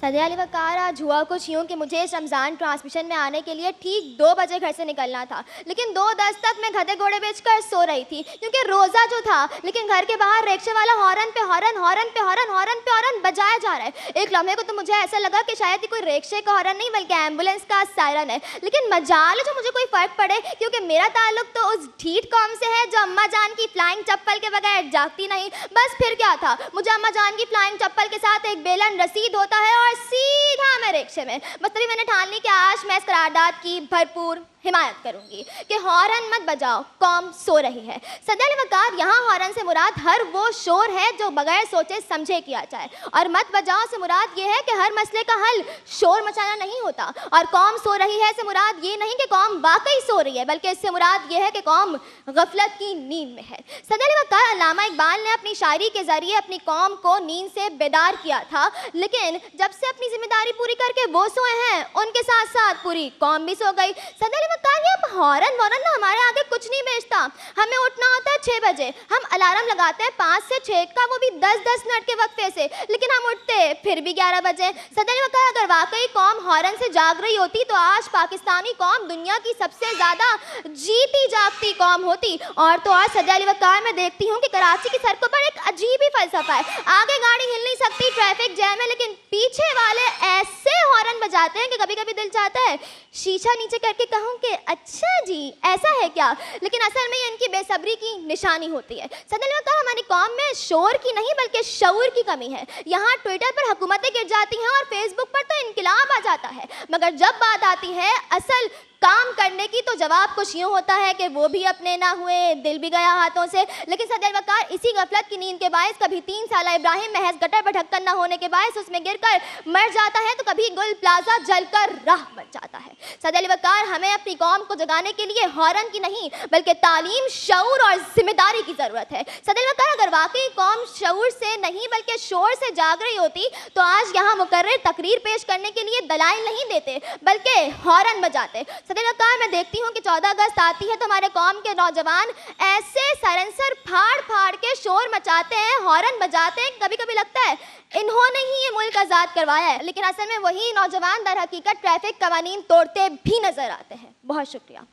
सदया अली वक़ार, आज हुआ कुछ यूँ कि मुझे इस रमज़ान ट्रांसमिशन में आने के लिए ठीक 2 बजे घर से निकलना था, लेकिन 2:10 तक मैं गधे घोड़े बेचकर सो रही थी क्योंकि रोज़ा जो था। लेकिन घर के बाहर रिक्शे वाला हॉर्न पे हॉर्न बजाया जा रहा है। एक लम्हे को तो मुझे ऐसा लगा कि शायद ये कोई रिक्शे का हॉर्न नहीं बल्कि एम्बुलेंस का सायरन है। लेकिन मजाल है जो मुझे कोई फ़र्क पड़े, क्योंकि मेरा ताल्लुक तो उस ढीठ कौम से है जो अम्मा जान की फ्लाइंग चप्पल के बगैर जागती नहीं। बस फिर क्या था, मुझे अम्मा जान की फ्लाइंग चप्पल के साथ एक बेलन रसीद होता है और सीधा मैं रिक्शे में। बस तभी मैंने ठान ली कि आज मैं इस करारदाद की भरपूर हिमायत करूंगी कि हॉर्न मत बजाओ, कौम सो रही है। सदया अली वक़ार, यहाँ हॉर्न से मुराद हर वो शोर है जो बगैर सोचे समझे किया जाए, और मत बजाओ से मुराद ये है कि हर मसले का हल शोर मचाना नहीं होता। और कौम सो रही है से मुराद ये नहीं कि कौम वाकई सो रही है, बल्कि इससे मुराद ये है कि कौम गफलत की नींद में है। सदया अली वक़ार, अल्लामा इकबाल ने अपनी शायरी के जरिए अपनी कौम को नींद से बेदार किया था, लेकिन जब से अपनी जिम्मेदारी पूरी करके वो सोए हैं, उनके साथ साथ पूरी कौम भी सो गई। सदया अली वक़ार, ये हॉर्न ना हमारे आगे कुछ नहीं बेचता। हमें उठना होता है 6 बजे, हम अलार्म लगाते हैं 5 से 6 का, वो भी 10-10 मिनट के वक्फे से, लेकिन हम उठते फिर भी 11 बजे। सदया अली वक़ार, अगर वाकई कौम हॉर्न से जाग रही होती तो आज पाकिस्तानी कौम दुनिया की सबसे ज्यादा जीती जागती कौम होती। और तो आज सदया अली वक़ार, मैं देखती हूँ कि कराची की सड़कों पर एक अजीब ही फलसफा है। आगे गाड़ी हिल नहीं सकती, ट्रैफिक जैम है, लेकिन पीछे वाले ऐसे हॉर्न बजाते हैं कि कभी कभी दिल चाहता है शीशा नीचे करके कहूँ कि अच्छा जी ऐसा है क्या, लेकिन असल में ये इनकी बेसब्री की निशानी होती है। सदया अली वक़ार, हमारी कौम में शोर की नहीं बल्कि शऊर की कमी है। यहाँ ट्विटर पर हुकूमतें गिर जाती हैं और फेसबुक पर तो इनकलाब आ जाता है, मगर जब बात आती है असल काम करने की तो जवाब कुछ यूँ होता है कि वो भी अपने ना हुए, दिल भी गया हाथों से। लेकिन सदया अली वक़ार, इसी गफलत की नींद के बायस कभी 3 साल इब्राहिम महज गटर पर ढक्कन न होने के बायस उसमें गिरकर मर जाता है, तो कभी गुल प्लाजा जलकर राह बन जाता है। सदया अली वक़ार, हमें अपनी कौम को जगाने के लिए हॉर्न की नहीं बल्कि तालीम, शऊर और जिम्मेदारी की ज़रूरत है। सदया अली वक़ार, अगर वाकई कौम शऊर से नहीं बल्कि शोर से जाग रही होती तो आज यहाँ मुकर्रर तकरीर पेश करने के लिए दलाइल नहीं देते बल्कि हॉर्न बजाते। सदया अली वक़ार, मैं देखती हूँ कि 14 अगस्त आती है तो हमारे कौम के नौजवान ऐसे सरंसर फाड़ फाड़ के शोर मचाते हैं, हॉर्न बजाते हैं, कभी कभी लगता है इन्होंने ही ये मुल्क आज़ाद करवाया है, लेकिन असल में वही नौजवान दर हकीकत ट्रैफिक कवानीन तोड़ते भी नजर आते हैं। बहुत शुक्रिया।